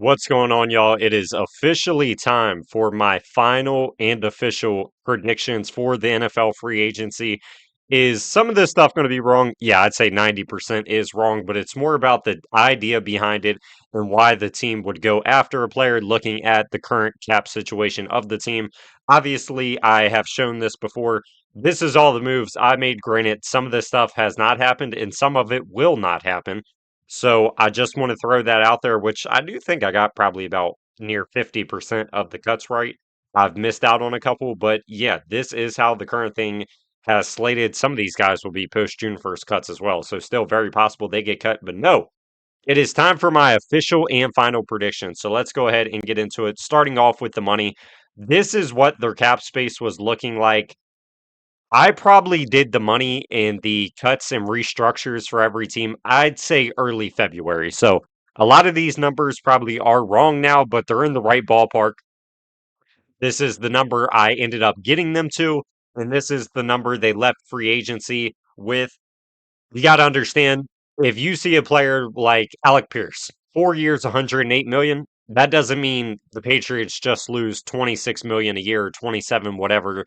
What's going on, y'all? It is officially time for my final and official predictions for the NFL free agency. Is some of this stuff going to be wrong? Yeah, I'd say 90% is wrong, but it's more about the idea behind it and why the team would go after a player looking at the current cap situation of the team. Obviously, I have shown this before. This is all the moves I made. Granted, some of this stuff has not happened and some of it will not happen. So I just want to throw that out there, which I do think I got probably about near 50% of the cuts right. I've missed out on a couple, but yeah, this is how the current thing has slated. Some of these guys will be post June 1st cuts as well. So still very possible they get cut, but no. It is time for my official and final prediction. So let's go ahead and get into it. Starting off with the money. This is what their cap space was looking like. I probably did the money and the cuts and restructures for every team, I'd say early February. So a lot of these numbers probably are wrong now, but they're in the right ballpark. This is the number I ended up getting them to, and this is the number they left free agency with. You got to understand, if you see a player like Alec Pierce, 4 years, 108 million, that doesn't mean the Patriots just lose 26 million a year or 27, whatever.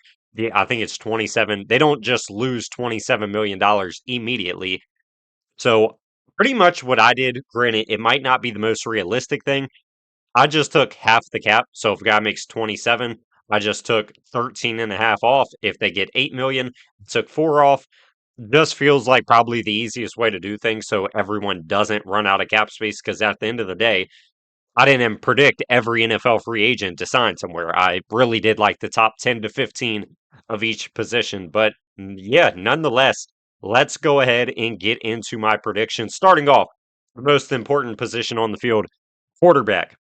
I think it's 27. They don't just lose $27 million immediately. So, pretty much what I did, granted, it might not be the most realistic thing. I just took half the cap. So, if a guy makes 27, I just took 13 and a half off. If they get 8 million, took four off. Just feels like probably the easiest way to do things so everyone doesn't run out of cap space. Because at the end of the day, I didn't predict every NFL free agent to sign somewhere. I really did like the top 10 to 15 of each position. But yeah, nonetheless, let's go ahead and get into my predictions. Starting off, the most important position on the field, quarterback.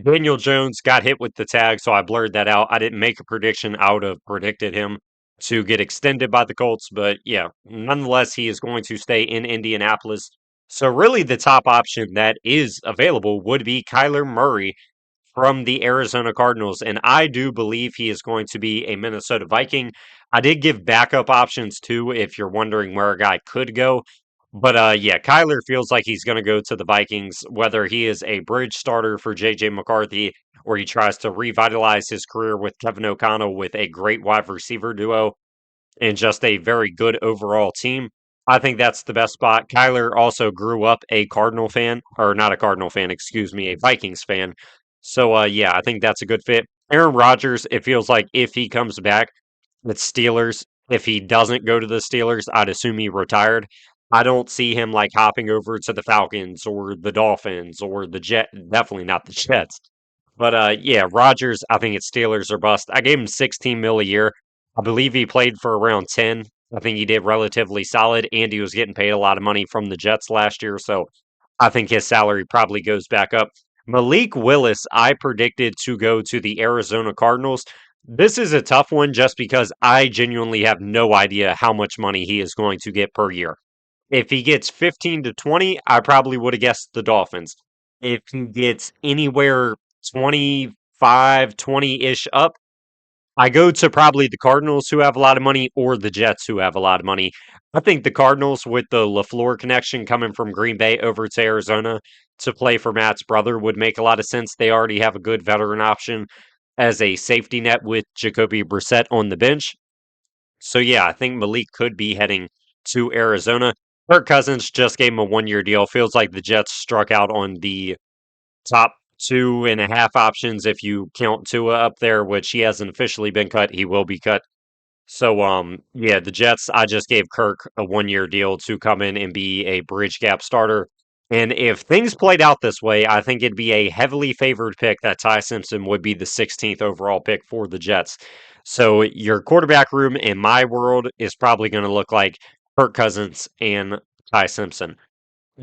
Daniel Jones got hit with the tag, so I blurred that out. I didn't make a prediction. I would have predicted him to get extended by the Colts, but yeah, nonetheless, he is going to stay in Indianapolis. So, really, the top option that is available would be Kyler Murray from the Arizona Cardinals, and I do believe he is going to be a Minnesota Viking. I did give backup options too, if you're wondering where a guy could go. But yeah, Kyler feels like he's going to go to the Vikings, whether he is a bridge starter for JJ McCarthy or he tries to revitalize his career with Kevin O'Connell with a great wide receiver duo and just a very good overall team. I think that's the best spot. Kyler also grew up a Cardinal fan, or not a Cardinal fan, excuse me, a Vikings fan. So yeah, I think that's a good fit. Aaron Rodgers, it feels like if he comes back, it's Steelers. If he doesn't go to the Steelers, I'd assume he retired. I don't see him like hopping over to the Falcons or the Dolphins or the Jet. Definitely not the Jets. But yeah, Rodgers, I think it's Steelers or bust. I gave him 16 mil a year. I believe he played for around 10. I think he did relatively solid, and he was getting paid a lot of money from the Jets last year, so I think his salary probably goes back up. Malik Willis, I predicted to go to the Arizona Cardinals. This is a tough one just because I genuinely have no idea how much money he is going to get per year. If he gets 15 to 20, I probably would have guessed the Dolphins. If he gets anywhere 25, 20-ish up, I go to probably the Cardinals who have a lot of money or the Jets who have a lot of money. I think the Cardinals with the LaFleur connection coming from Green Bay over to Arizona to play for Matt's brother would make a lot of sense. They already have a good veteran option as a safety net with Jacoby Brissett on the bench. So yeah, I think Malik could be heading to Arizona. Kirk Cousins just gave him a 1 year deal. Feels like the Jets struck out on the top two and a half options if you count Tua up there, which he hasn't officially been cut. He will be cut. So yeah, the Jets, I just gave Kirk a 1 year deal to come in and be a bridge gap starter. And if things played out this way, I think it'd be a heavily favored pick that Ty Simpson would be the 16th overall pick for the Jets. So your quarterback room in my world is probably going to look like Kirk Cousins and Ty Simpson.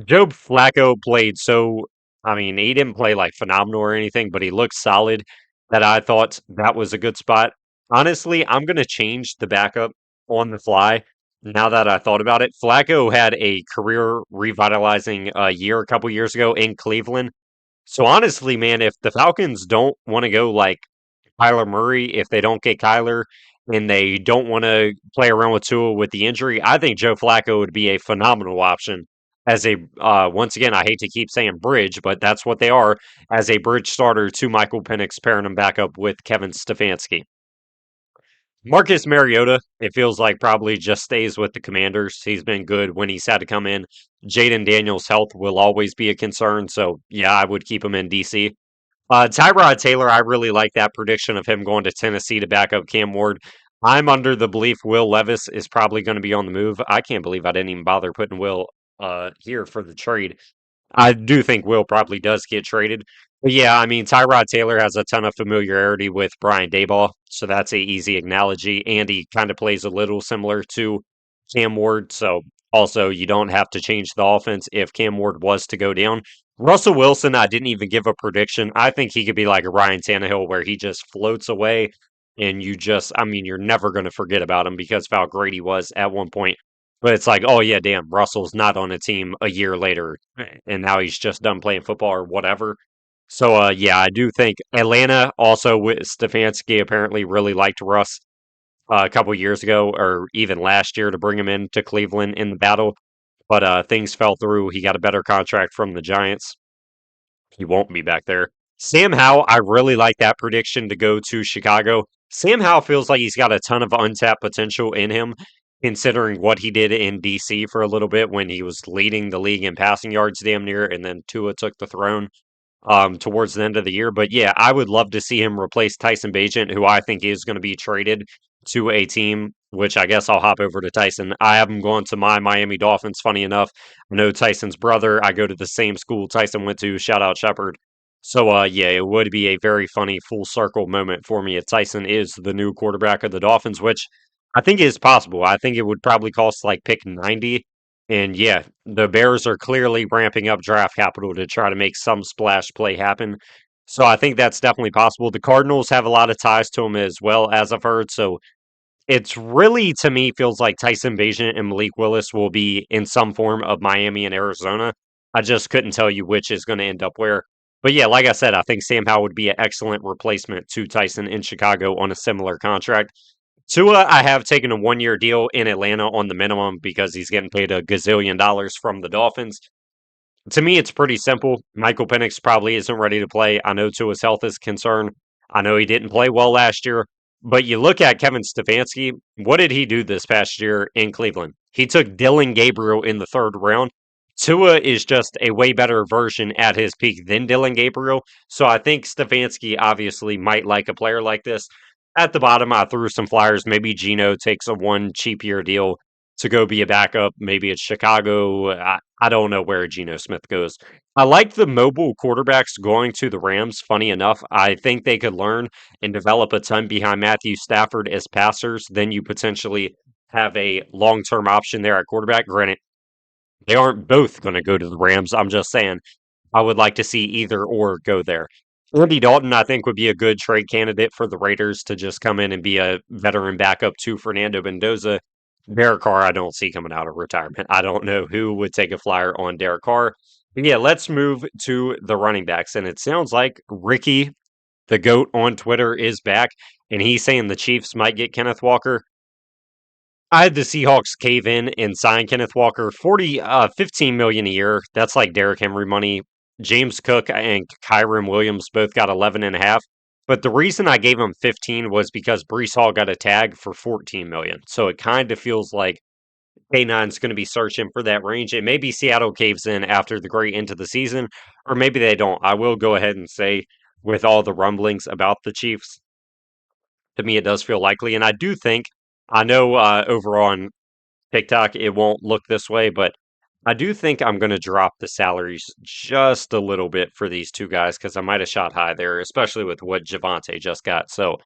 Joe Flacco played so, I mean, he didn't play like phenomenal or anything, but he looked solid that I thought that was a good spot. Honestly, I'm going to change the backup on the fly now that I thought about it. Flacco had a career revitalizing year a couple years ago in Cleveland. So honestly, man, if the Falcons don't want to go like Kyler Murray, if they don't get Kyler and they don't want to play around with Tua with the injury, I think Joe Flacco would be a phenomenal option as a once again, I hate to keep saying bridge, but that's what they are, as a bridge starter to Michael Penix, pairing him back up with Kevin Stefanski. Marcus Mariota, it feels like probably just stays with the Commanders. He's been good when he's had to come in. Jaden Daniels' health will always be a concern, so yeah, I would keep him in DC. Tyrod Taylor, I really like that prediction of him going to Tennessee to back up Cam Ward. I'm under the belief Will Levis is probably going to be on the move. I can't believe I didn't even bother putting Will here for the trade. I do think Will probably does get traded. But yeah, I mean, Tyrod Taylor has a ton of familiarity with Brian Daboll, so that's a easy analogy. And he kind of plays a little similar to Cam Ward, so also you don't have to change the offense if Cam Ward was to go down. Russell Wilson, I didn't even give a prediction. I think he could be like a Ryan Tannehill where he just floats away and you just, I mean, you're never going to forget about him because of how great he was at one point. But it's like, oh yeah, damn, Russell's not on a team a year later, and now he's just done playing football or whatever. So yeah, I do think Atlanta also with Stefanski apparently really liked Russ a couple years ago or even last year to bring him into Cleveland in the battle, but things fell through. He got a better contract from the Giants. He won't be back there. Sam Howell, I really like that prediction to go to Chicago. Sam Howell feels like he's got a ton of untapped potential in him, considering what he did in DC for a little bit when he was leading the league in passing yards damn near, and then Tua took the throne towards the end of the year. But yeah, I would love to see him replace Tyson Bagent, who I think is going to be traded to a team, which I guess I'll hop over to Tyson. I have him going to my Miami Dolphins, funny enough. I know Tyson's brother. I go to the same school Tyson went to. Shout out Shepard. So yeah, it would be a very funny full circle moment for me if Tyson is the new quarterback of the Dolphins, which I think is possible. I think it would probably cost like pick 90. And yeah, the Bears are clearly ramping up draft capital to try to make some splash play happen. So I think that's definitely possible. The Cardinals have a lot of ties to them as well, as I've heard. So it's really, to me, feels like Tyson Bagent and Malik Willis will be in some form of Miami and Arizona. I just couldn't tell you which is going to end up where. But yeah, like I said, I think Sam Howell would be an excellent replacement to Tyson in Chicago on a similar contract. Tua, I have taken a 1 year deal in Atlanta on the minimum because he's getting paid a gazillion dollars from the Dolphins. To me, it's pretty simple. Michael Penix probably isn't ready to play. I know Tua's health is concerned. I know he didn't play well last year. But you look at Kevin Stefanski, what did he do this past year in Cleveland? He took Dylan Gabriel in the third round. Tua is just a way better version at his peak than Dylan Gabriel. So I think Stefanski obviously might like a player like this. At the bottom, I threw some flyers. Maybe Gino takes a one cheap year deal to go be a backup. Maybe it's Chicago. I don't know where Geno Smith goes. I like the mobile quarterbacks going to the Rams. Funny enough, I think they could learn and develop a ton behind Matthew Stafford as passers. Then you potentially have a long term option there at quarterback. Granted, they aren't both going to go to the Rams. I'm just saying I would like to see either or go there. Andy Dalton, I think, would be a good trade candidate for the Raiders to just come in and be a veteran backup to Fernando Mendoza. Derek Carr, I don't see coming out of retirement. I don't know who would take a flyer on Derek Carr. But yeah, let's move to the running backs. And it sounds like Ricky, the GOAT on Twitter, is back. And he's saying the Chiefs might get Kenneth Walker. I had the Seahawks cave in and sign Kenneth Walker 15 million a year. That's like Derrick Henry money. James Cook and Kyron Williams both got 11 and a half. But the reason I gave him 15 was because Brees Hall got a tag for 14 million. So it kind of feels like K9's going to be searching for that range. It may be Seattle caves in after the great end of the season, or maybe they don't. I will go ahead and say, with all the rumblings about the Chiefs, to me, it does feel likely. And I do think, I know over on TikTok, it won't look this way, but I do think I'm going to drop the salaries just a little bit for these two guys because I might have shot high there, especially with what Javante just got. So,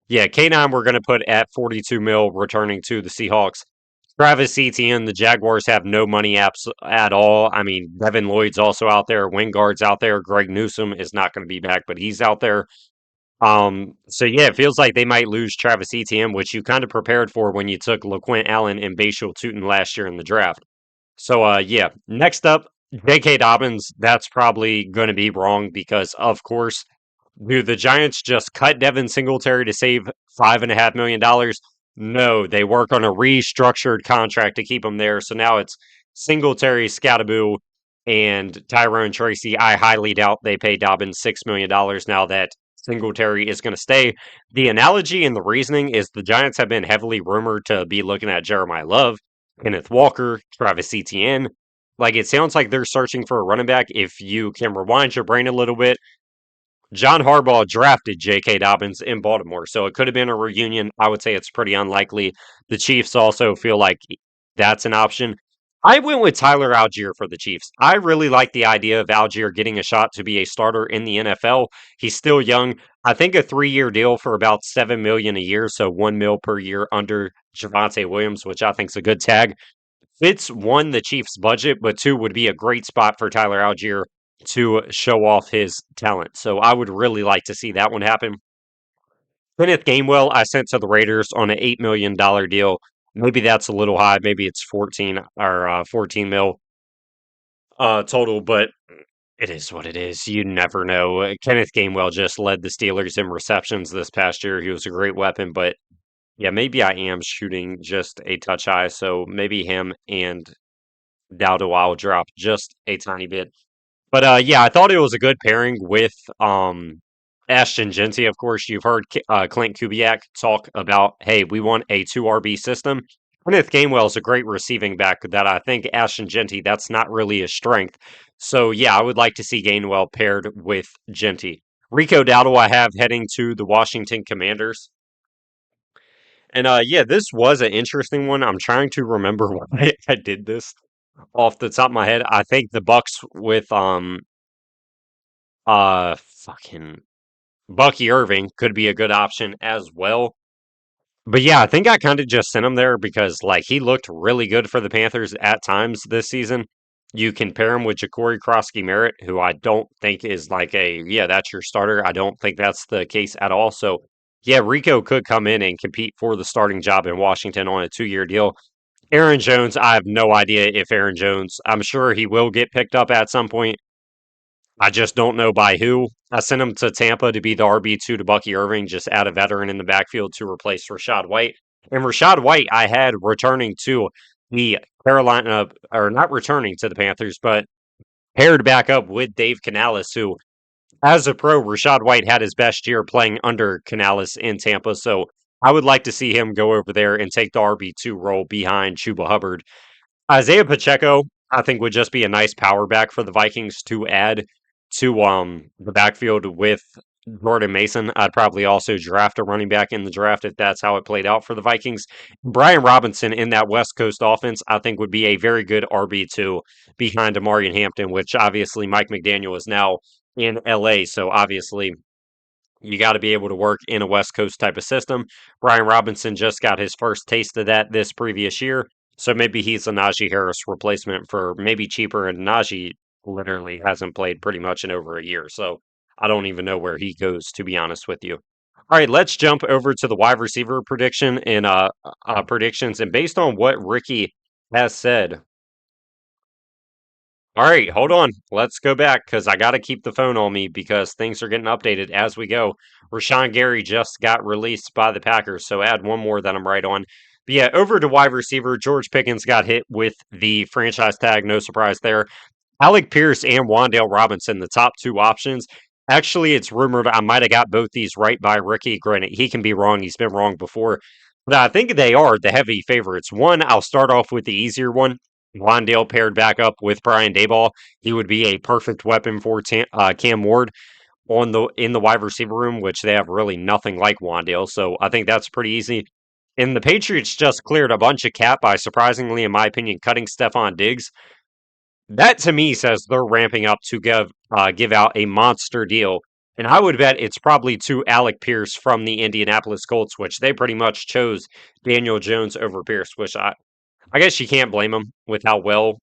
yeah, K9 we're going to put at 42 mil returning to the Seahawks. Travis Etienne, the Jaguars have no money apps at all. I mean, Devin Lloyd's also out there. Wingard's out there. Greg Newsome is not going to be back, but he's out there. So yeah, it feels like they might lose Travis Etienne, which you kind of prepared for when you took LaQuint Allen and Bashal Tutin last year in the draft. So yeah, next up, J.K. Dobbins. That's probably going to be wrong because, of course, do the Giants just cut Devin Singletary to save $5.5 million? No, they work on a restructured contract to keep him there. So now it's Singletary, Scattaboo, and Tyrone Tracy, I highly doubt they pay Dobbins $6 million now that Singletary is going to stay. The analogy and the reasoning is the Giants have been heavily rumored to be looking at Jeremiah Love, Kenneth Walker, Travis Etienne. Like, it sounds like they're searching for a running back. If you can rewind your brain a little bit, John Harbaugh drafted J.K. Dobbins in Baltimore, so it could have been a reunion. I would say it's pretty unlikely. The Chiefs also feel like that's an option. I went with Tyler Algier for the Chiefs. I really like the idea of Algier getting a shot to be a starter in the NFL. He's still young. I think a 3-year deal for about $7 million a year, so $1 million per year under Javante Williams, which I think is a good tag. Fits one, the Chiefs' budget, but two, would be a great spot for Tyler Algier to show off his talent. So I would really like to see that one happen. Kenneth Gainwell, I sent to the Raiders on an $8 million deal. Maybe that's a little high. Maybe it's 14 or 14 mil total, but it is what it is. You never know. Kenneth Gainwell just led the Steelers in receptions this past year. He was a great weapon, but yeah, maybe I am shooting just a touch high. So maybe him and Dowdle I'll drop just a tiny bit. But yeah, I thought it was a good pairing with Ashton Genty. Of course, you've heard Clint Kubiak talk about, hey, we want a 2 RB system. Kenneth Gainwell is a great receiving back that I think Ashton Genty, that's not really his strength. So yeah, I would like to see Gainwell paired with Genty. Rico Dowdle I have heading to the Washington Commanders. And yeah, this was an interesting one. I'm trying to remember why I did this off the top of my head. I think the Bucks with fucking Bucky Irving could be a good option as well. But yeah, I think I kind of just sent him there because like he looked really good for the Panthers at times this season. You can pair him with Ja'Cory Krosky Merritt, who I don't think is like a yeah, that's your starter. I don't think that's the case at all. So yeah, Rico could come in and compete for the starting job in Washington on a 2-year deal. Aaron Jones, I have no idea if Aaron Jones, I'm sure he will get picked up at some point. I just don't know by who. I sent him to Tampa to be the RB2 to Bucky Irving, just add a veteran in the backfield to replace Rashad White. And Rashad White, I had returning to the Carolina, or not returning to the Panthers, but paired back up with Dave Canales, who, as a pro, Rashad White had his best year playing under Canales in Tampa. So I would like to see him go over there and take the RB2 role behind Chuba Hubbard. Isaiah Pacheco, I think, would just be a nice power back for the Vikings to add to the backfield with Jordan Mason. I'd probably also draft a running back in the draft if that's how it played out for the Vikings. Brian Robinson in that West Coast offense, I think, would be a very good RB2 behind Amarian Hampton, which obviously Mike McDaniel is now in LA. So obviously you got to be able to work in a West Coast type of system. Brian Robinson just got his first taste of that this previous year. So maybe he's a Najee Harris replacement for maybe cheaper. And Najee literally hasn't played pretty much in over a year. So I don't even know where he goes, to be honest with you. All right, let's jump over to the wide receiver prediction and predictions. And based on what Ricky has said, all right, hold on. Let's go back because I got to keep the phone on me because things are getting updated as we go. Rashawn Gary just got released by the Packers, so add one more that I'm right on. But yeah, over to wide receiver, George Pickens got hit with the franchise tag. No surprise there. Alec Pierce and Wandale Robinson, the top two options. Actually, it's rumored I might have got both these right by Ricky. Granted, he can be wrong. He's been wrong before. But I think they are the heavy favorites. One, I'll start off with the easier one. Wandale paired back up with Brian Dayball. He would be a perfect weapon for Cam Ward on the in the wide receiver room, which they have really nothing like Wandale. So I think that's pretty easy. And the Patriots just cleared a bunch of cap by surprisingly, in my opinion, cutting Stephon Diggs. That to me says they're ramping up to give out a monster deal. And I would bet it's probably to Alec Pierce from the Indianapolis Colts, which they pretty much chose Daniel Jones over Pierce, which I guess you can't blame him with how well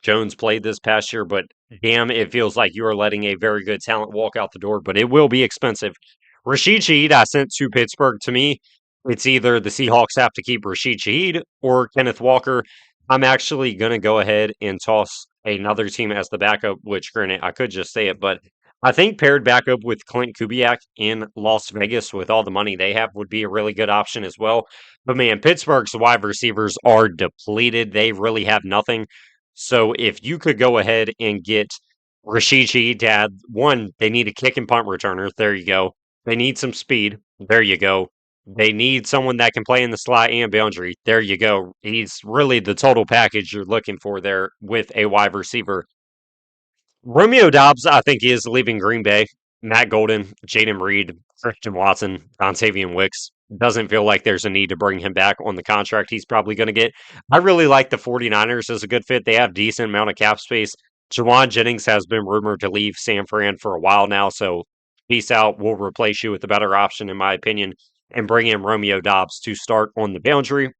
Jones played this past year, but damn, it feels like you are letting a very good talent walk out the door, but it will be expensive. Rashid Shaheed, I sent to Pittsburgh. To me, it's either the Seahawks have to keep Rashid Shaheed or Kenneth Walker. I'm actually going to go ahead and toss another team as the backup, which granted, I could just say it, but I think paired back up with Clint Kubiak in Las Vegas with all the money they have would be a really good option as well. But man, Pittsburgh's wide receivers are depleted. They really have nothing. So if you could go ahead and get Rashid Shaheed to add one, they need a kick and punt returner. There you go. They need some speed. There you go. They need someone that can play in the slot and boundary. There you go. He's really the total package you're looking for there with a wide receiver. Romeo Dobbs, I think, is leaving Green Bay. Matt Golden, Jaden Reed, Christian Watson, Dontavian Wicks. Doesn't feel like there's a need to bring him back on the contract he's probably going to get. I really like the 49ers as a good fit. They have decent amount of cap space. Jawan Jennings has been rumored to leave San Fran for a while now, so peace out. We'll replace you with a better option, in my opinion, and bring in Romeo Dobbs to start on the boundary.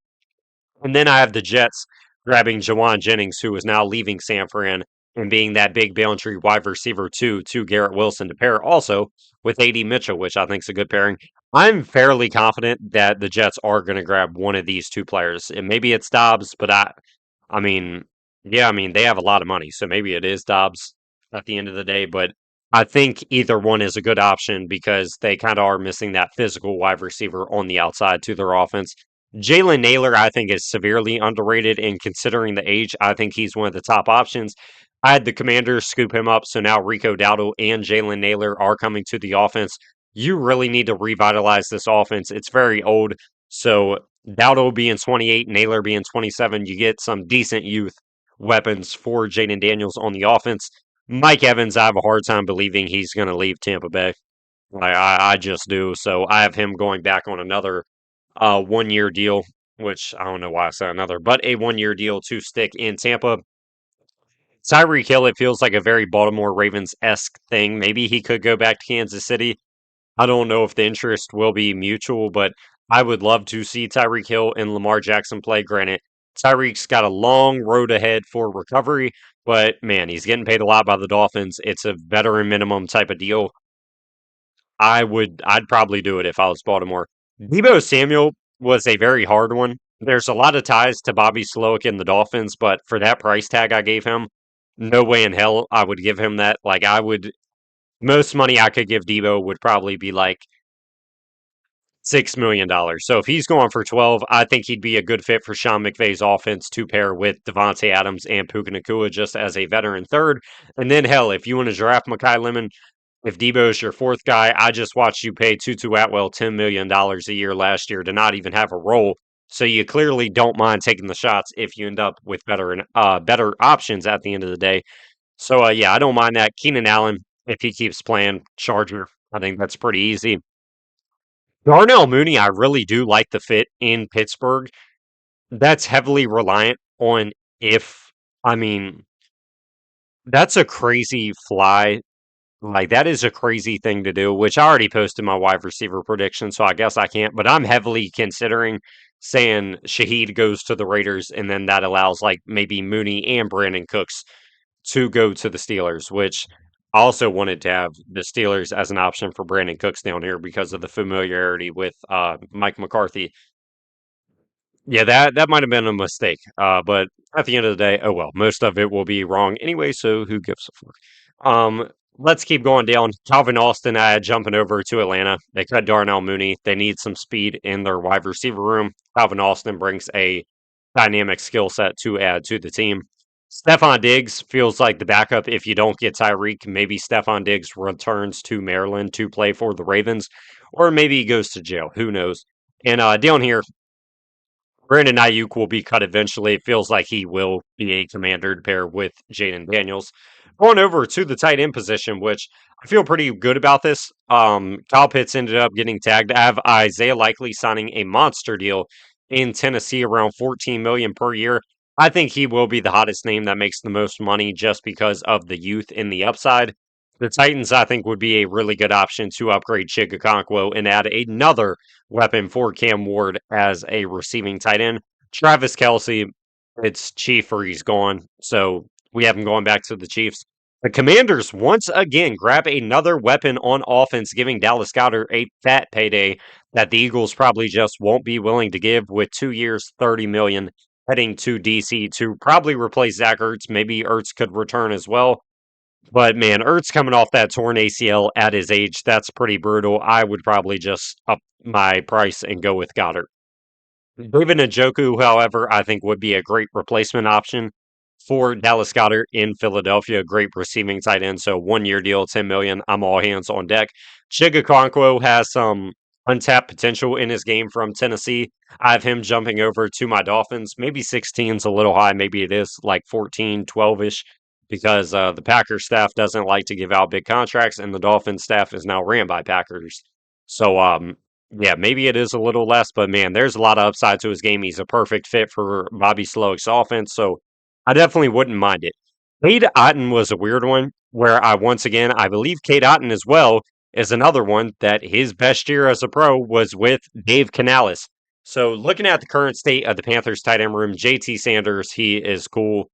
And then I have the Jets grabbing Jawan Jennings, who is now leaving San Fran and being that big boundary wide receiver to Garrett Wilson to pair also with AD Mitchell, which I think is a good pairing. I'm fairly confident that the Jets are going to grab one of these two players. And maybe it's Dobbs, but I mean, yeah, I mean, they have a lot of money, so maybe it is Dobbs at the end of the day, but I think either one is a good option because they kind of are missing that physical wide receiver on the outside to their offense. Jalen Naylor, I think, is severely underrated, and considering the age, I think he's one of the top options. I had the Commanders scoop him up, so now Rico Dowdle and Jalen Naylor are coming to the offense. You really need to revitalize this offense. It's very old, so Dowdle being 28, Naylor being 27, you get some decent youth weapons for Jaden Daniels on the offense. Mike Evans, I have a hard time believing he's going to leave Tampa Bay. I just do. So I have him going back on another 1 year deal, which I don't know why I said another, but a 1 year deal to stick in Tampa. Tyreek Hill, it feels like a very Baltimore Ravens esque thing. Maybe he could go back to Kansas City. I don't know if the interest will be mutual, but I would love to see Tyreek Hill and Lamar Jackson play. Granted, Tyreek's got a long road ahead for recovery, but man, he's getting paid a lot by the Dolphins. It's a veteran minimum type of deal. I'd probably do it if I was Baltimore. Debo Samuel was a very hard one. There's a lot of ties to Bobby Slowick and the Dolphins, but for that price tag I gave him, no way in hell I would give him that. Like I would most money I could give Debo would probably be like $6 million. So if he's going for 12, I think he'd be a good fit for Sean McVay's offense to pair with Devontae Adams and Puka Nacua just as a veteran third. And then hell, if you want to draft Makai Lemon, if Debo's your fourth guy, I just watched you pay Tutu Atwell $10 million a year last year to not even have a role. So you clearly don't mind taking the shots if you end up with better options at the end of the day. So yeah, I don't mind that. Keenan Allen, if he keeps playing Charger, I think that's pretty easy. Darnell Mooney, I really do like the fit in Pittsburgh. That's heavily reliant on if I mean that's a crazy fly. Like, that is a crazy thing to do, which I already posted my wide receiver prediction, so I guess I can't. But I'm heavily considering saying Shaheed goes to the Raiders, and then that allows, like, maybe Mooney and Brandon Cooks to go to the Steelers, which I also wanted to have the Steelers as an option for Brandon Cooks down here because of the familiarity with Mike McCarthy. Yeah, that might have been a mistake. But at the end of the day, oh well, most of it will be wrong anyway, so who gives a fuck? Let's keep going down. Calvin Austin, jumping over to Atlanta. They cut Darnell Mooney. They need some speed in their wide receiver room. Calvin Austin brings a dynamic skill set to add to the team. Stephon Diggs feels like the backup if you don't get Tyreek. Maybe Stephon Diggs returns to Maryland to play for the Ravens, or maybe he goes to jail. Who knows? And down here, Brandon Ayuk will be cut eventually. It feels like he will be a commander to pair with Jaden Daniels. Going over to the tight end position, which I feel pretty good about this. Kyle Pitts ended up getting tagged. I have Isaiah Likely signing a monster deal in Tennessee around 14 million per year. I think he will be the hottest name that makes the most money just because of the youth and the upside. The Titans, I think, would be a really good option to upgrade Chigakonkwo and add another weapon for Cam Ward as a receiving tight end. Travis Kelsey, it's Chief or he's gone. So we have him going back to the Chiefs. The Commanders once again grab another weapon on offense, giving Dallas Goedert a fat payday that the Eagles probably just won't be willing to give with 2 years, 30 million heading to DC to probably replace Zach Ertz. Maybe Ertz could return as well. But man, Ertz coming off that torn ACL at his age, that's pretty brutal. I would probably just up my price and go with Goddard. David Njoku, however, I think would be a great replacement option for Dallas Goddard in Philadelphia. Great receiving tight end. So 1 year deal, 10 million. I'm all hands on deck. Chigakonkwo has some untapped potential in his game from Tennessee. I have him jumping over to my Dolphins. Maybe 16 is a little high. Maybe it is like 14, 12-ish because the Packers staff doesn't like to give out big contracts, and the Dolphins staff is now ran by Packers. So yeah, maybe it is a little less, but man, there's a lot of upside to his game. He's a perfect fit for Bobby Slowick's offense, so I definitely wouldn't mind it. Cade Otton was a weird one where once again, I believe Cade Otton as well is another one that his best year as a pro was with Dave Canales. So looking at the current state of the Panthers tight end room, JT Sanders, he is cool.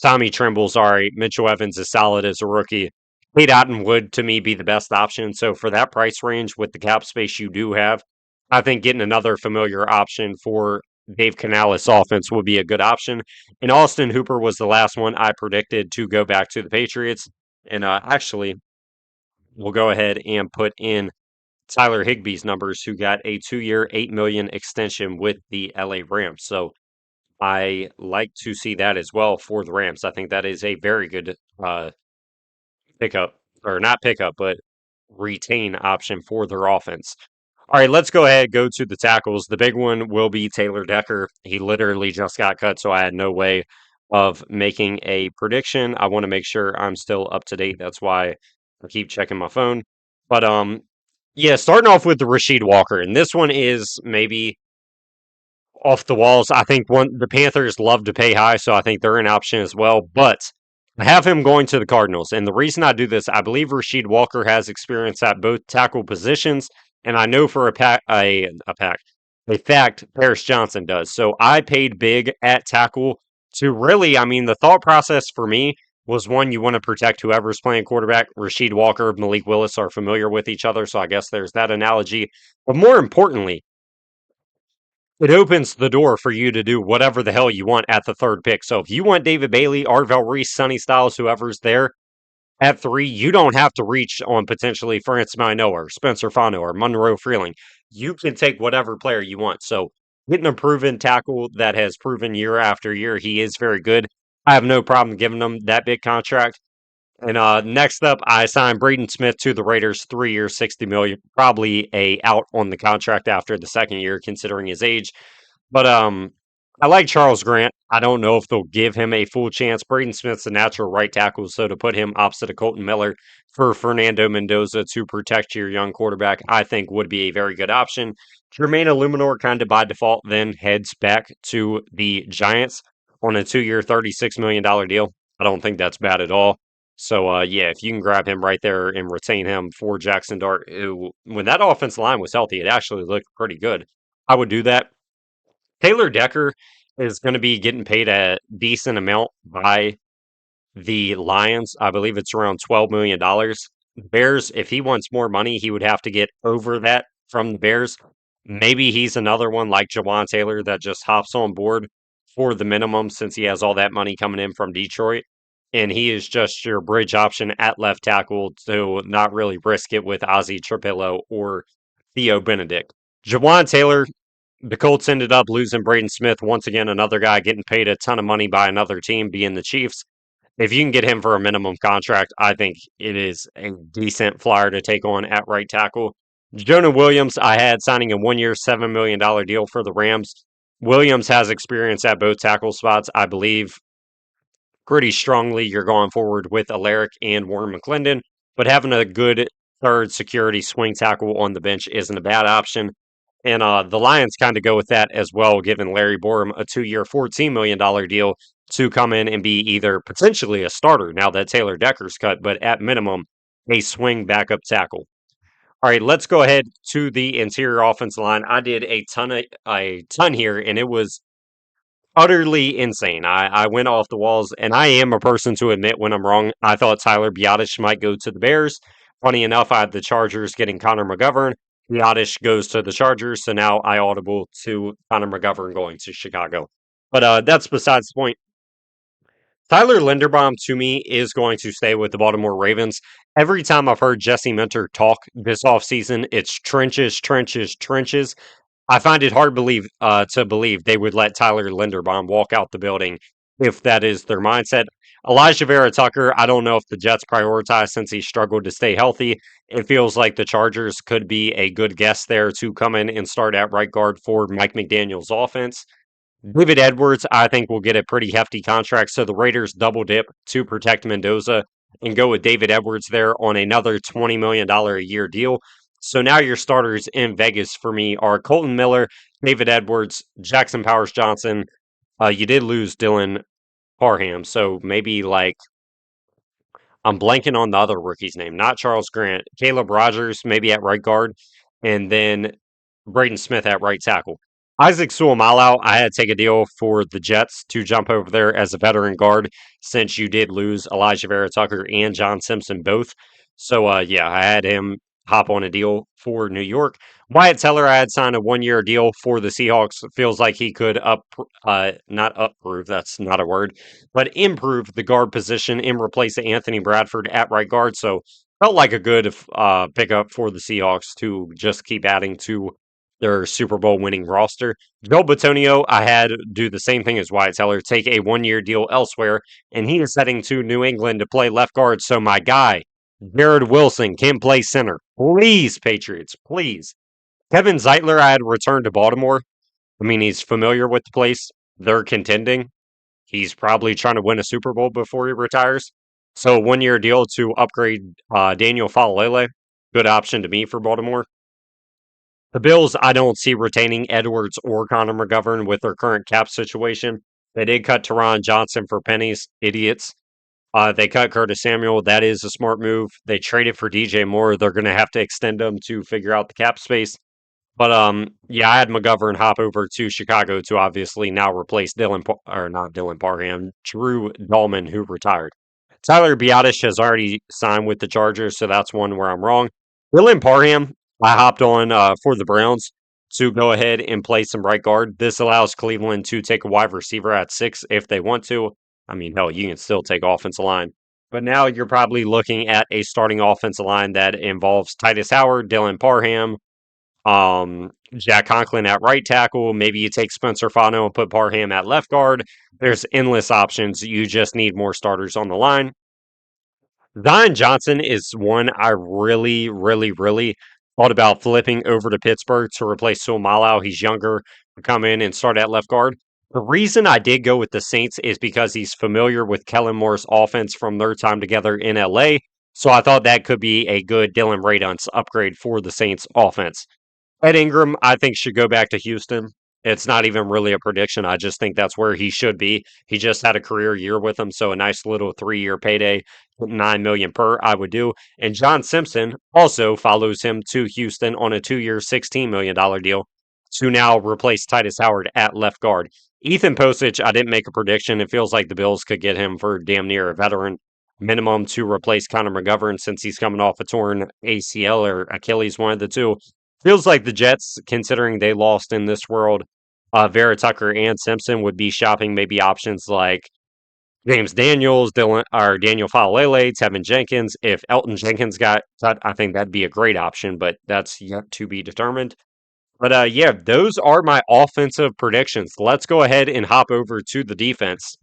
Tommy Trimble's all right. Mitchell Evans is solid as a rookie. Cade Otton would, to me, be the best option. So for that price range with the cap space you do have, I think getting another familiar option for Dave Canales' offense would be a good option. And Austin Hooper was the last one I predicted to go back to the Patriots. And actually, we'll go ahead and put in Tyler Higbee's numbers, who got a 2 year, 8 million extension with the LA Rams. So I like to see that as well for the Rams. I think that is a very good pickup, or not pickup, but retain option for their offense. All right, let's go ahead go to the tackles. The big one will be Taylor Decker. He literally just got cut, so I had no way of making a prediction. I want to make sure I'm still up to date. That's why I keep checking my phone. But yeah, starting off with the Rasheed Walker, and this one is maybe off the walls. I think the Panthers love to pay high, so I think they're an option as well. But I have him going to the Cardinals, and the reason I do this, I believe Rasheed Walker has experience at both tackle positions, and I know for a fact Paris Johnson does. So I paid big at tackle to really. I mean, the thought process for me was one, you want to protect whoever's playing quarterback. Rasheed Walker, Malik Willis are familiar with each other, so I guess there's that analogy. But more importantly, it opens the door for you to do whatever the hell you want at the third pick. So if you want David Bailey, Arvell Reese, Sonny Styles, whoever's there at 3, you don't have to reach on potentially France Mino or Spencer Fano or Monroe Freeling. You can take whatever player you want. So getting a proven tackle that has proven year after year he is very good. I have no problem giving him that big contract. And next up, I signed Braden Smith to the Raiders, 3 years, 60 million. Probably a out on the contract after the second year, considering his age. But I like Charles Grant. I don't know if they'll give him a full chance. Braden Smith's a natural right tackle, so to put him opposite of Colton Miller for Fernando Mendoza to protect your young quarterback, I think would be a very good option. Jermaine Illuminor kind of by default then heads back to the Giants on a 2 year, $36 million deal. I don't think that's bad at all. So yeah, if you can grab him right there and retain him for Jackson Dart, who when that offensive line was healthy, it actually looked pretty good. I would do that. Taylor Decker is going to be getting paid a decent amount by the Lions. I believe it's around $12 million. Bears, if he wants more money, he would have to get over that from the Bears. Maybe he's another one like Jawan Taylor that just hops on board for the minimum since he has all that money coming in from Detroit. And he is just your bridge option at left tackle to not really risk it with Ozzie Trapillo or Theo Benedict. Jawan Taylor, the Colts ended up losing Braden Smith. Once again, another guy getting paid a ton of money by another team, being the Chiefs. If you can get him for a minimum contract, I think it is a decent flyer to take on at right tackle. Jonah Williams, I had signing a 1 year, $7 million deal for the Rams. Williams has experience at both tackle spots. I believe pretty strongly you're going forward with Alaric and Warren McClendon, but having a good third security swing tackle on the bench isn't a bad option. And the Lions kind of go with that as well, giving Larry Borum a 2 year, $14 million deal to come in and be either potentially a starter now that Taylor Decker's cut, but at minimum, a swing backup tackle. All right, let's go ahead to the interior offense line. I did a ton here, and it was utterly insane. I went off the walls, and I am a person to admit when I'm wrong. I thought Tyler Biotish might go to the Bears. Funny enough, I had the Chargers getting Connor McGovern. Biotish goes to the Chargers, so now I audible to Connor McGovern going to Chicago. But that's besides the point. Tyler Linderbaum to me is going to stay with the Baltimore Ravens. Every time I've heard Jesse Minter talk this offseason, it's trenches, trenches, trenches. I find it hard to believe they would let Tyler Linderbaum walk out the building if that is their mindset. Elijah Vera Tucker, I don't know if the Jets prioritize since he struggled to stay healthy. It feels like the Chargers could be a good guess there to come in and start at right guard for Mike McDaniel's offense. David Edwards, I think, will get a pretty hefty contract. So the Raiders double dip to protect Mendoza and go with David Edwards there on another $20 million a year deal. So now your starters in Vegas for me are Colton Miller, David Edwards, Jackson Powers Johnson. You did lose Dylan Parham. So maybe like I'm blanking on the other rookie's name, not Charles Grant, Caleb Rogers, maybe at right guard, and then Braden Smith at right tackle. Isaac Suamalau, I had to take a deal for the Jets to jump over there as a veteran guard since you did lose Elijah Vera Tucker and John Simpson both. So, yeah, I had him hop on a deal for New York. Wyatt Teller, I had signed a 1 year deal for the Seahawks. Feels like he could not upprove, that's not a word, but improve the guard position in replace of Anthony Bradford at right guard. So, felt like a good pickup for the Seahawks to just keep adding to their Super Bowl winning roster. Joe Batonio, I had do the same thing as Wyatt Teller, take a 1 year deal elsewhere, and he is heading to New England to play left guard. So my guy, Jared Wilson, can play center. Please, Patriots, please. Kevin Zeitler, I had returned to Baltimore. I mean, he's familiar with the place. They're contending. He's probably trying to win a Super Bowl before he retires. So 1 year deal to upgrade Daniel Falalele. Good option to me for Baltimore. The Bills, I don't see retaining Edwards or Connor McGovern with their current cap situation. They did cut Teron Johnson for pennies. Idiots. They cut Curtis Samuel. That is a smart move. They traded for DJ Moore. They're going to have to extend them to figure out the cap space. But yeah, I had McGovern hop over to Chicago to obviously now replace or not Dylan Parham, Drew Dahlman, who retired. Tyler Biotish has already signed with the Chargers, so that's one where I'm wrong. Dylan Parham, I hopped on for the Browns to go ahead and play some right guard. This allows Cleveland to take a wide receiver at 6 if they want to. I mean, hell, you can still take offensive line. But now you're probably looking at a starting offensive line that involves Titus Howard, Dylan Parham, Jack Conklin at right tackle. Maybe you take Spencer Fano and put Parham at left guard. There's endless options. You just need more starters on the line. Zion Johnson is one I really, really, really thought about flipping over to Pittsburgh to replace Malau. He's younger, to come in and start at left guard. The reason I did go with the Saints is because he's familiar with Kellen Moore's offense from their time together in LA. So I thought that could be a good Dylan Radunz upgrade for the Saints offense. Ed Ingram, I think, should go back to Houston. It's not even really a prediction. I just think that's where he should be. He just had a career year with him, so a nice little 3 year payday, 9 million per, I would do. And John Simpson also follows him to Houston on a 2 year, $16 million deal to now replace Titus Howard at left guard. Ethan Posich, I didn't make a prediction. It feels like the Bills could get him for damn near a veteran minimum to replace Connor McGovern since he's coming off a torn ACL or Achilles, one of the two. Feels like the Jets, considering they lost in this world, Vera Tucker and Simpson would be shopping maybe options like James Daniels, Daniel Falalele, Tevin Jenkins. If Elton Jenkins got cut, I think that'd be a great option, but that's yet to be determined. But yeah, those are my offensive predictions. Let's go ahead and hop over to the defense.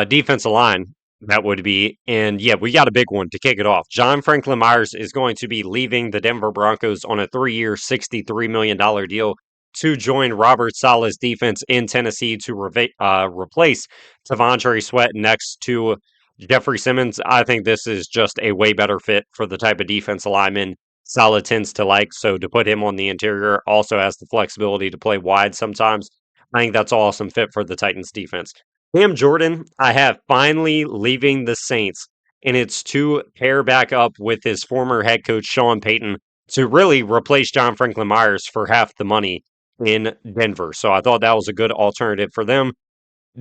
Defensive line, that would be. And yeah, we got a big one to kick it off. John Franklin Myers is going to be leaving the Denver Broncos on a 3 year, $63 million deal to join Robert Sala's defense in Tennessee to replace Tavondre Sweat next to Jeffrey Simmons. I think this is just a way better fit for the type of defense lineman Sala tends to like. So to put him on the interior also has the flexibility to play wide sometimes. I think that's awesome fit for the Titans defense. Cam Jordan, I have finally leaving the Saints, and it's to pair back up with his former head coach, Sean Payton, to really replace John Franklin Myers for half the money in Denver. So I thought that was a good alternative for them.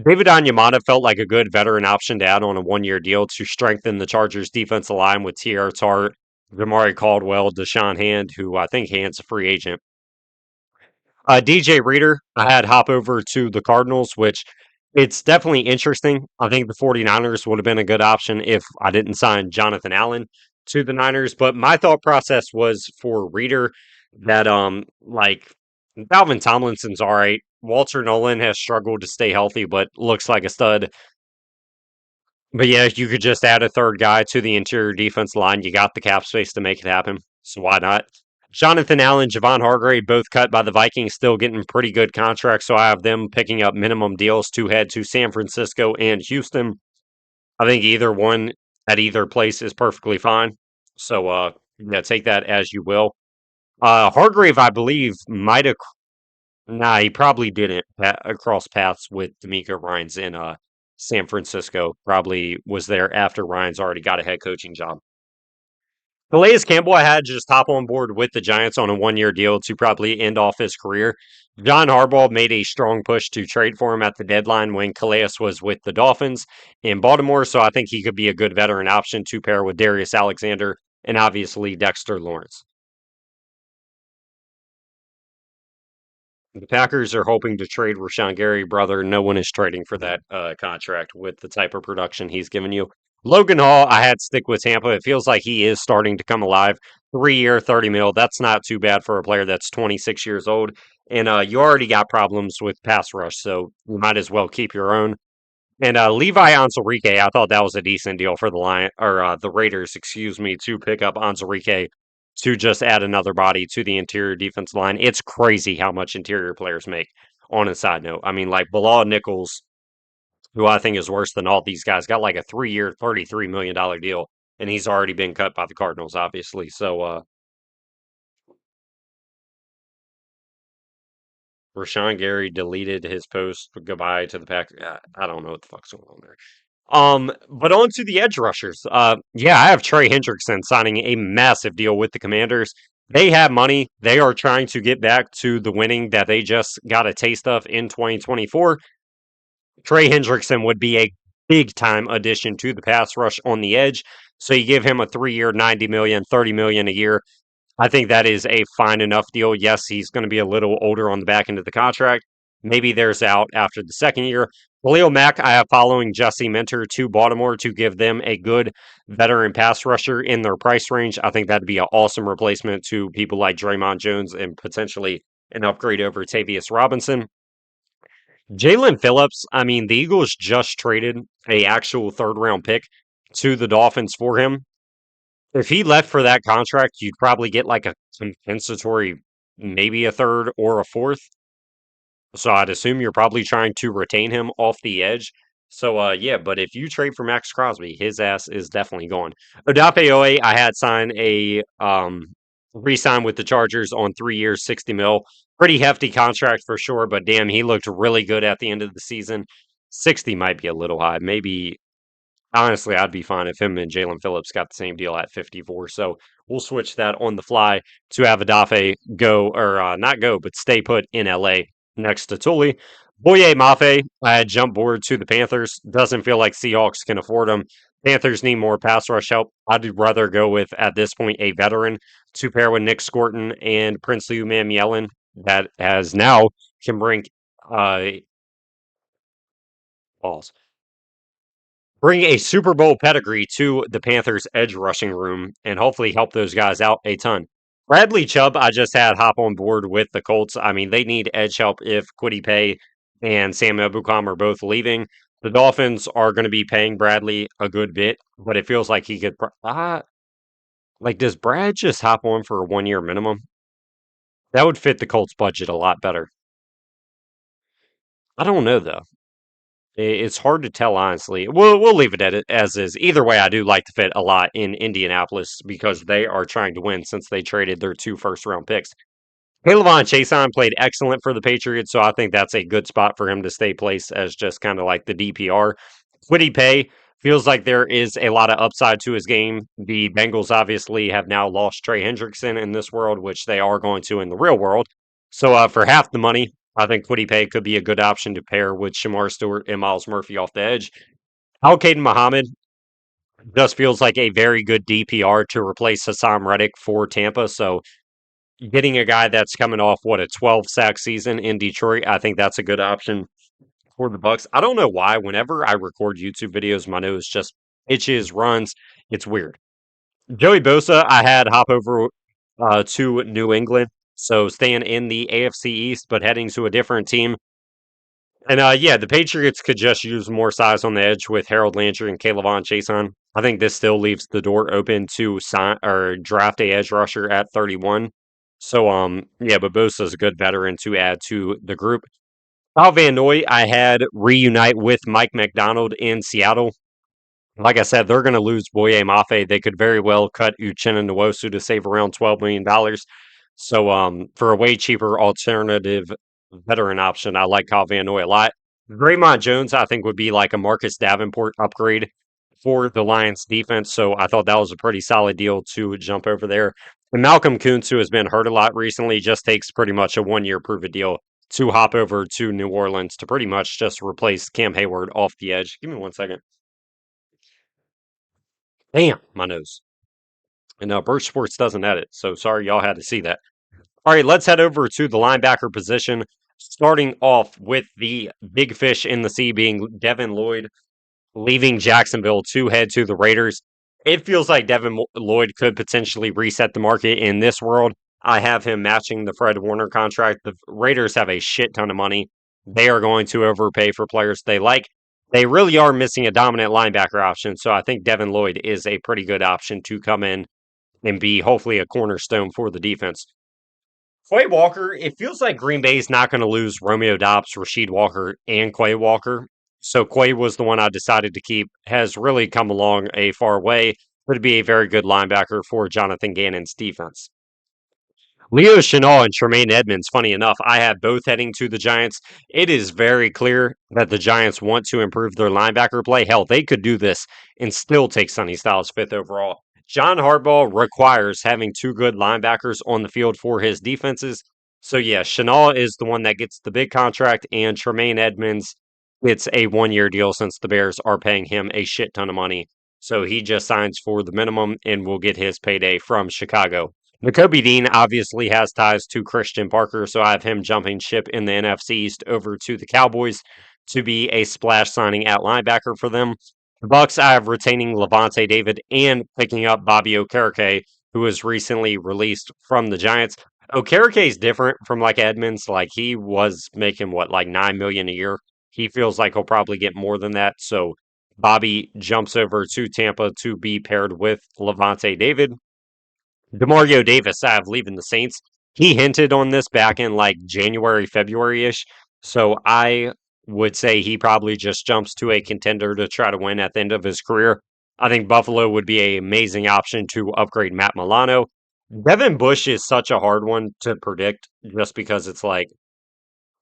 David Onyemata felt like a good veteran option to add on a 1 year deal to strengthen the Chargers' defensive line with T.R. Tart, Jamari Caldwell, Deshaun Hand, who I think Hand's a free agent. DJ Reader, I had hop over to the Cardinals, which It's definitely interesting. I think the 49ers would have been a good option if I didn't sign Jonathan Allen to the Niners, but my thought process was for Reader that like Dalvin Tomlinson's all right. Walter Nolan has struggled to stay healthy, but looks like a stud. But yeah, you could just add a third guy to the interior defense line. You got the cap space to make it happen. So why not? Jonathan Allen, Javon Hargrave, both cut by the Vikings, still getting pretty good contracts. So I have them picking up minimum deals to head to San Francisco and Houston. I think either one at either place is perfectly fine. So yeah, take that as you will. Hargrave, I believe, might have. Nah, he probably didn't cross paths with D'Amico Ryans in San Francisco. Probably was there after Ryans already got a head coaching job. Calais Campbell, I had just hop on board with the Giants on a 1 year deal to probably end off his career. John Harbaugh made a strong push to trade for him at the deadline when Calais was with the Dolphins in Baltimore, so I think he could be a good veteran option to pair with Darius Alexander and obviously Dexter Lawrence. The Packers are hoping to trade Rashawn Gary, brother. No one is trading for that contract with the type of production he's given you. Logan Hall, I had to stick with Tampa. It feels like he is starting to come alive. 3 year, 30 mil. That's not too bad for a player that's 26 years old. And you already got problems with pass rush, so you might as well keep your own. And Levi Onwuzurike, I thought that was a decent deal for the Lion or the Raiders, excuse me, to pick up Onwuzurike to just add another body to the interior defense line. It's crazy how much interior players make. On a side note, I mean, like Bilal Nichols, who I think is worse than all these guys, got like a 3 year, $33 million deal, and he's already been cut by the Cardinals, obviously. So Rashawn Gary deleted his post. Goodbye to the pack. I don't know what the fuck's going on there. But on to the edge rushers. Yeah, I have Trey Hendrickson signing a massive deal with the Commanders. They have money. They are trying to get back to the winning that they just got a taste of in 2024. Trey Hendrickson would be a big time addition to the pass rush on the edge. So you give him a 3 year, 90 million, 30 million a year. I think that is a fine enough deal. Yes, he's going to be a little older on the back end of the contract. Maybe there's out after the second year. Khalil Mack, I have following Jesse Minter to Baltimore to give them a good veteran pass rusher in their price range. I think that'd be an awesome replacement to people like Draymond Jones and potentially an upgrade over Tavius Robinson. Jalen Phillips, I mean, the Eagles just traded a actual third round pick to the Dolphins for him. If he left for that contract, you'd probably get like a compensatory, maybe a third or a fourth. So I'd assume you're probably trying to retain him off the edge. So yeah, but if you trade for Max Crosby, his ass is definitely gone. Odafe Oye, I had signed a re-sign with the Chargers on 3 years, 60 mil. Pretty hefty contract for sure, but damn, he looked really good at the end of the season. 60 might be a little high. Maybe honestly, I'd be fine if him and Jalen Phillips got the same deal at 54. So we'll switch that on the fly to have Adafe go, or not go, but stay put in LA next to Tully. Boye Mafe, I had jump board to the Panthers. Doesn't feel like Seahawks can afford him. Panthers need more pass rush help. I'd rather go with, at this point, a veteran to pair with Nick Scorton and Princely Umanmielen that has now can bring uh, balls bring a Super Bowl pedigree to the Panthers edge rushing room and hopefully help those guys out a ton. Bradley Chubb, I just had hop on board with the Colts. I mean, they need edge help if Quiddy Pay and Sam Ebukam are both leaving. The Dolphins are going to be paying Bradley a good bit, but it feels like he could. Like, does Brad just hop on for a 1 year minimum? That would fit the Colts budget a lot better. I don't know though. It's hard to tell, honestly. We'll leave it at it as is. Either way, I do like the fit a lot in Indianapolis because they are trying to win since they traded their 2 first round picks. Kayvon Chason played excellent for the Patriots, so I think that's a good spot for him to stay placed as just kind of like the DPR. Quiddy Pay feels like there is a lot of upside to his game. The Bengals obviously have now lost Trey Hendrickson in this world, which they are going to in the real world. So for half the money, I think Quiddy Pay could be a good option to pair with Shamar Stewart and Miles Murphy off the edge. Al Qaeda Muhammad just feels like a very good DPR to replace Hassan Reddick for Tampa. So getting a guy that's coming off what a 12 sack season in Detroit, I think that's a good option. for the Bucks. I don't know why. Whenever I record YouTube videos, my nose just itches, runs. It's weird. Joey Bosa, I had hop over to New England, so staying in the AFC East, but heading to a different team. And yeah, the Patriots could just use more size on the edge with Harold Landry and Caleb Chason. I think this still leaves the door open to sign or draft a edge rusher at 31. So yeah, but Bosa's a good veteran to add to the group. Kyle Van Noy, I had reunite with Mike McDonald in Seattle. Like I said, they're going to lose Boye Mafe. They could very well cut Uchenna Nwosu to save around $12 million. So, for a way cheaper alternative veteran option, I like Kyle Van Noy a lot. Draymond Jones, I think, would be like a Marcus Davenport upgrade for the Lions defense. So I thought that was a pretty solid deal to jump over there. And Malcolm Kuntz, who has been hurt a lot recently, just takes pretty much a 1 year prove it deal to hop over to New Orleans to pretty much just replace Cam Hayward off the edge. Give me 1 second. Damn, my nose. And Birch Sports doesn't edit, so sorry y'all had to see that. All right, let's head over to the linebacker position, starting off with the big fish in the sea being Devin Lloyd, leaving Jacksonville to head to the Raiders. It feels like Devin Lloyd could potentially reset the market in this world. I have him matching the Fred Warner contract. The Raiders have a shit ton of money. They are going to overpay for players they like. They really are missing a dominant linebacker option, so I think Devin Lloyd is a pretty good option to come in and be hopefully a cornerstone for the defense. Quay Walker, it feels like Green Bay is not going to lose Romeo Dobbs, Rasheed Walker, and Quay Walker. So Quay was the one I decided to keep. Has really come along a far way. Would be a very good linebacker for Jonathan Gannon's defense. Leo Chenal and Tremaine Edmonds, funny enough, I have both heading to the Giants. It is very clear that the Giants want to improve their linebacker play. Hell, they could do this and still take Sonny Styles fifth overall. John Harbaugh requires having two good linebackers on the field for his defenses. So, yeah, Chenal is the one that gets the big contract, and Tremaine Edmonds gets a 1 year deal since the Bears are paying him a shit ton of money. So he just signs for the minimum and will get his payday from Chicago. Nakobe Dean obviously has ties to Christian Parker, so I have him jumping ship in the NFC East over to the Cowboys to be a splash signing at linebacker for them. The Bucks, I have retaining Levante David and picking up Bobby Okereke, who was recently released from the Giants. Okereke is different from like Edmonds. Like he was making what, like $9 million a year. He feels like he'll probably get more than that. So Bobby jumps over to Tampa to be paired with Levante David. Demario Davis, I have leaving the Saints. He hinted on this back in like January, February ish. So I would say he probably just jumps to a contender to try to win at the end of his career. I think Buffalo would be an amazing option to upgrade Matt Milano. Devin Bush is such a hard one to predict just because it's like,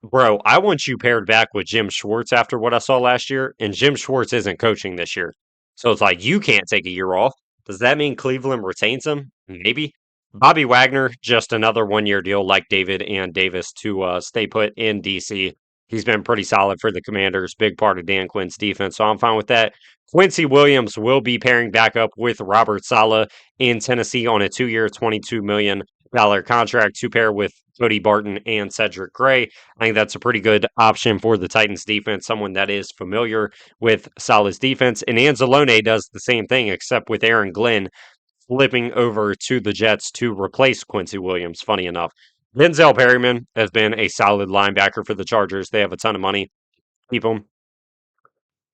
bro, I want you paired back with Jim Schwartz after what I saw last year, and Jim Schwartz isn't coaching this year. So it's like, you can't take a year off. Does that mean Cleveland retains him? Maybe. Bobby Wagner, just another 1 year deal like David and Davis to stay put in DC. He's been pretty solid for the Commanders, big part of Dan Quinn's defense, so I'm fine with that. Quincy Williams will be pairing back up with Robert Saleh in Tennessee on a 2 year, $22 million contract to pair with Cody Barton and Cedric Gray. I think that's a pretty good option for the Titans defense, someone that is familiar with Saleh's defense. And Anzalone does the same thing, except with Aaron Glenn flipping over to the Jets to replace Quincy Williams, funny enough. Denzel Perryman has been a solid linebacker for the Chargers. They have a ton of money. Keep him.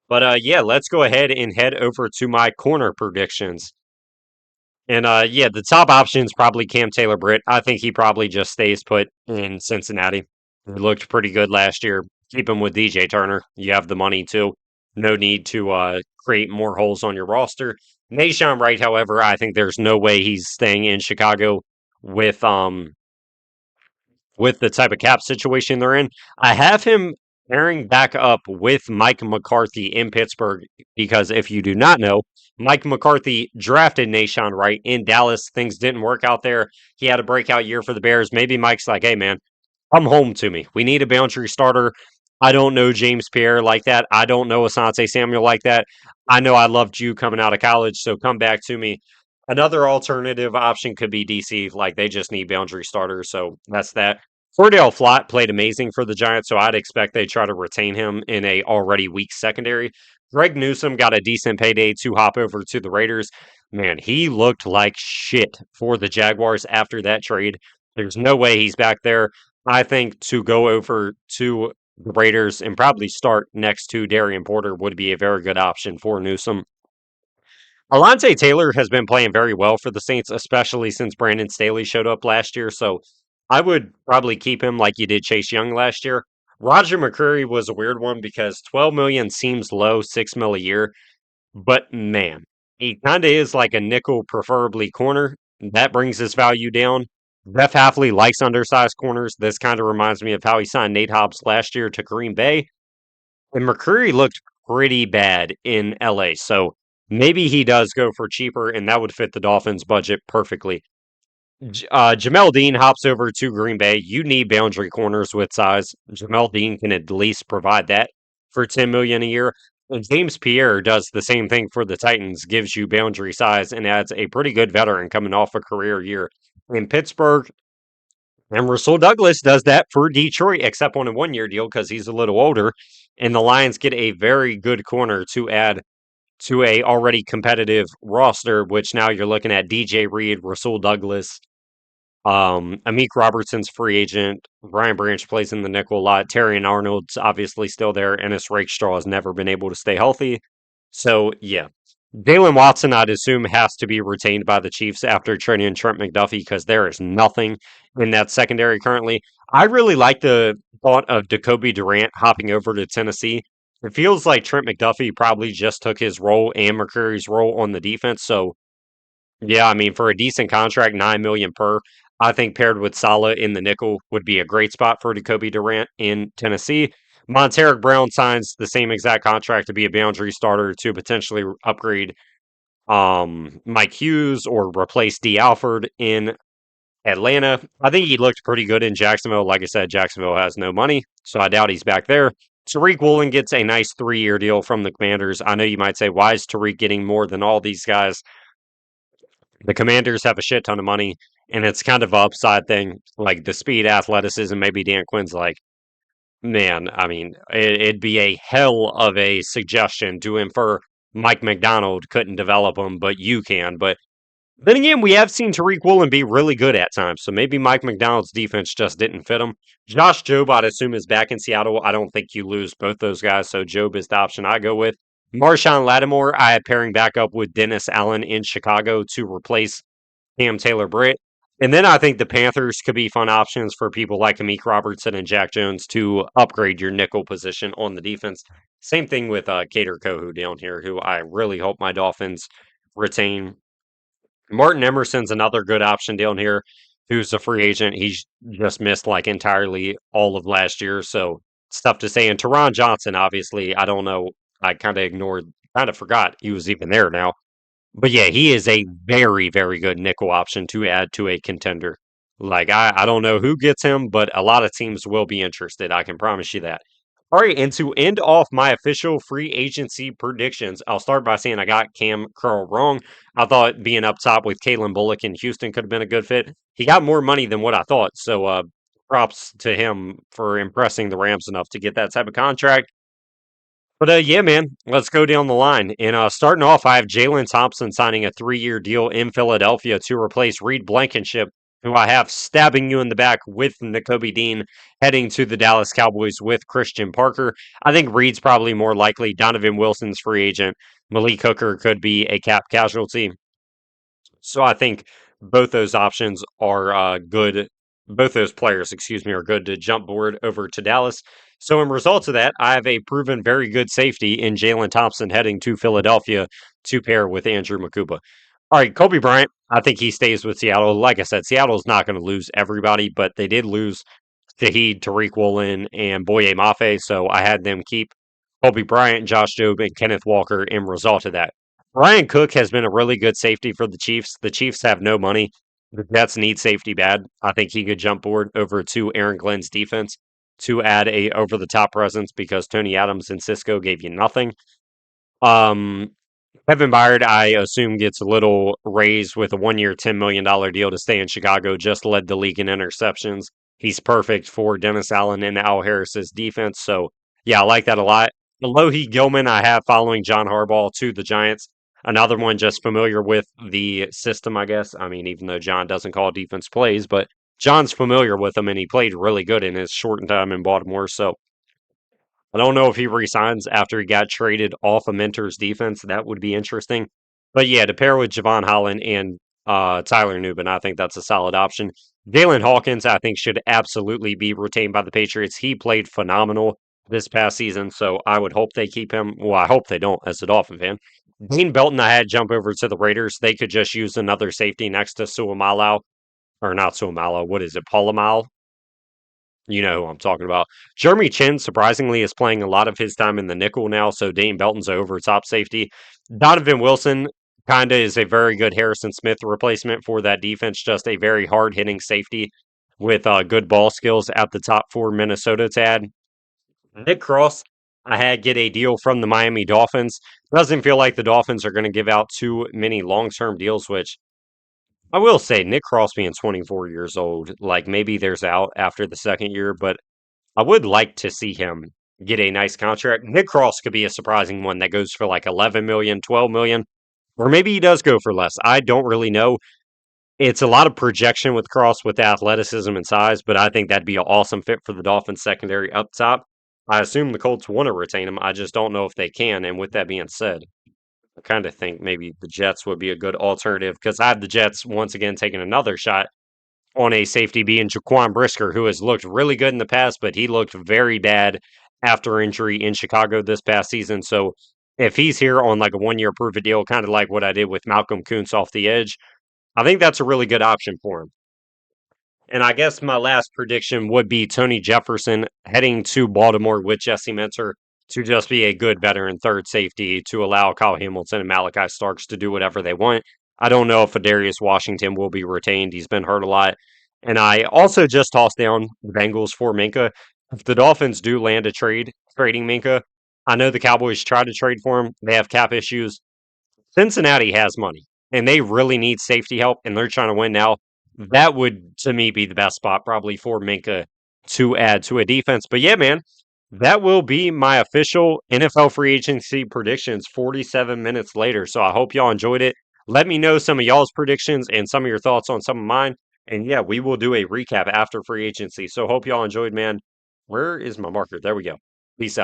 But yeah, let's go ahead and head over to my corner predictions. And yeah, the top option is probably Cam Taylor Britt. I think he probably just stays put in Cincinnati. He looked pretty good last year. Keep him with DJ Turner. You have the money too. No need to create more holes on your roster. Nahshon Wright, however, I think there's no way he's staying in Chicago with with the type of cap situation they're in. I have him pairing back up with Mike McCarthy in Pittsburgh because if you do not know, Mike McCarthy drafted Nahshon Wright in Dallas. Things didn't work out there. He had a breakout year for the Bears. Maybe Mike's like, hey, man, come home to me. We need a boundary starter. I don't know James Pierre like that. I don't know Asante Samuel like that. I know I loved you coming out of college, so come back to me. Another alternative option could be DC. Like they just need boundary starters, so that's that. Cordell Flott played amazing for the Giants, so I'd expect they try to retain him in a already weak secondary. Greg Newsome got a decent payday to hop over to the Raiders. Man, he looked like shit for the Jaguars after that trade. There's no way he's back there. I think to go over to the Raiders and probably start next to Darian Porter would be a very good option for Newsome. Alontae Taylor has been playing very well for the Saints, especially since Brandon Staley showed up last year. So I would probably keep him like you did Chase Young last year. Roger McCreary was a weird one because 12 million seems low, 6 mil a year, but man, he kind of is like a nickel, preferably corner. That brings his value down. Jeff Halfley likes undersized corners. This kind of reminds me of how he signed Nate Hobbs last year to Green Bay. And McCreary looked pretty bad in LA. So maybe he does go for cheaper, and that would fit the Dolphins' budget perfectly. Jamel Dean hops over to Green Bay. You need boundary corners with size. Jamel Dean can at least provide that for 10 million a year. And James Pierre does the same thing for the Titans, gives you boundary size and adds a pretty good veteran coming off a career year in Pittsburgh. And Russell Douglas does that for Detroit, except on a 1 year deal because he's a little older. And the Lions get a very good corner to add to a already competitive roster, which now you're looking at DJ Reed, Russell Douglas, Amik Robertson's free agent. Ryan Branch plays in the nickel a lot. Terrion Arnold's obviously still there. Ennis Rakestraw has never been able to stay healthy. So, yeah. Jalen Watson, I'd assume, has to be retained by the Chiefs after trading Trent McDuffie because there is nothing in that secondary currently. I really like the thought of Jacoby Durant hopping over to Tennessee. It feels like Trent McDuffie probably just took his role and McCurry's role on the defense. So, yeah, I mean, for a decent contract, 9 million per, I think paired with Salah in the nickel would be a great spot for Jacoby Durant in Tennessee. Monteric Brown signs the same exact contract to be a boundary starter to potentially upgrade Mike Hughes or replace D. Alford in Atlanta. I think he looked pretty good in Jacksonville. Like I said, Jacksonville has no money, so I doubt he's back there. Tariq Woolen gets a nice 3 year deal from the Commanders. I know you might say, why is Tariq getting more than all these guys? The Commanders have a shit ton of money, and it's kind of an upside thing. Like the speed, athleticism, maybe Dan Quinn's like, man, I mean, it'd be a hell of a suggestion to infer Mike McDonald couldn't develop him, but you can. But then again, we have seen Tariq Woolen be really good at times, so maybe Mike McDonald's defense just didn't fit him. Josh Jobe, I'd assume, is back in Seattle. I don't think you lose both those guys, so Jobe is the option I go with. Marshawn Lattimore, I had pairing back up with Dennis Allen in Chicago to replace Cam Taylor Britt. And then I think the Panthers could be fun options for people like Amik Robertson and Jack Jones to upgrade your nickel position on the defense. Same thing with Cater Kohu down here, who I really hope my Dolphins retain. Martin Emerson's another good option down here, who's a free agent. He's just missed like entirely all of last year, so it's tough to say. And Teron Johnson, obviously, I don't know. I kind of ignored, kind of forgot he was even there now. But yeah, he is a very, very good nickel option to add to a contender. Like, I don't know who gets him, but a lot of teams will be interested. I can promise you that. All right, and to end off my official free agency predictions, I'll start by saying I got Cam Curl wrong. I thought being up top with Kalen Bullock in Houston could have been a good fit. He got more money than what I thought, so props to him for impressing the Rams enough to get that type of contract. But yeah, man, let's go down the line. And starting off, I have Jalen Thompson signing a 3 year deal in Philadelphia to replace Reed Blankenship, who I have stabbing you in the back with N'Kobe Dean heading to the Dallas Cowboys with Christian Parker. I think Reed's probably more likely. Donovan Wilson's free agent. Malik Hooker could be a cap casualty. So I think both those options are good. Both those players, excuse me, are good to jump board over to Dallas. So in results of that, I have a proven very good safety in Jalen Thompson heading to Philadelphia to pair with Andrew Makuba. All right, Kobe Bryant, I think he stays with Seattle. Like I said, Seattle's not going to lose everybody, but they did lose Shaheed, Tariq Woolen, and Boye Mafe. So I had them keep Kobe Bryant, Josh Jobe, and Kenneth Walker in result of that. Ryan Cook has been a really good safety for the Chiefs. The Chiefs have no money. The Jets need safety bad. I think he could jump board over to Aaron Glenn's defense to add a over the top presence because Tony Adams and Cisco gave you nothing. Um, Kevin Byard, I assume, gets a little raise with a 1 year, $10 million deal to stay in Chicago. Just led the league in interceptions. he's perfect for Dennis Allen and Al Harris's defense. So, yeah, I like that a lot. Alohi Gilman, I have following John Harbaugh to the Giants. Another one just familiar with the system, I guess. I mean, even though John doesn't call defense plays, but John's familiar with them, and he played really good in his short time in Baltimore. So I don't know if he resigns after he got traded off of Mentor's defense. That would be interesting. But yeah, to pair with Javon Holland and Tyler Nubin, I think that's a solid option. Dalen Hawkins, I think, should absolutely be retained by the Patriots. He played phenomenal this past season, so I would hope they keep him. Well, I hope they don't, as a Dolphin fan. Dean Belton, I had jump over to the Raiders. They could just use another safety next to Suamalau, or not Suamalau. What is it, Palomal? You know who I'm talking about. Jeremy Chin, surprisingly, is playing a lot of his time in the nickel now, so Dane Belton's over top safety. Donovan Wilson kind of is a very good Harrison Smith replacement for that defense, just a very hard hitting safety with good ball skills at the top for Minnesota to add. Nick Cross, I had get a deal from the Miami Dolphins. Doesn't feel like the Dolphins are going to give out too many long term deals, which I will say Nick Cross being 24 years old, like maybe there's out after the second year, but I would like to see him get a nice contract. Nick Cross could be a surprising one that goes for like 11 million, 12 million, or maybe he does go for less. I don't really know. It's a lot of projection with Cross with athleticism and size, but I think that'd be an awesome fit for the Dolphins secondary up top. I assume the Colts want to retain him. I just don't know if they can. And with that being said, I kind of think maybe the Jets would be a good alternative because I have the Jets once again taking another shot on a safety being Jaquan Brisker, who has looked really good in the past, but he looked very bad after injury in Chicago this past season. So if he's here on like a 1 year proof of deal, kind of like what I did with Malcolm Kuntz off the edge, I think that's a really good option for him. And I guess my last prediction would be Tony Jefferson heading to Baltimore with Jesse Minter to just be a good veteran third safety to allow Kyle Hamilton and Malachi Starks to do whatever they want. I don't know if Adarius Washington will be retained. He's been hurt a lot. And I also just tossed down the Bengals for Minka. If the Dolphins do land a trading Minka, I know the Cowboys tried to trade for him. They have cap issues. Cincinnati has money and they really need safety help and they're trying to win now. That would, to me, be the best spot probably for Minka to add to a defense. But yeah, man, that will be my official NFL free agency predictions 47 minutes later. So I hope y'all enjoyed it. Let me know some of y'all's predictions and some of your thoughts on some of mine. And yeah, we will do a recap after free agency. So hope y'all enjoyed, man. Where is my marker? There we go. Peace out.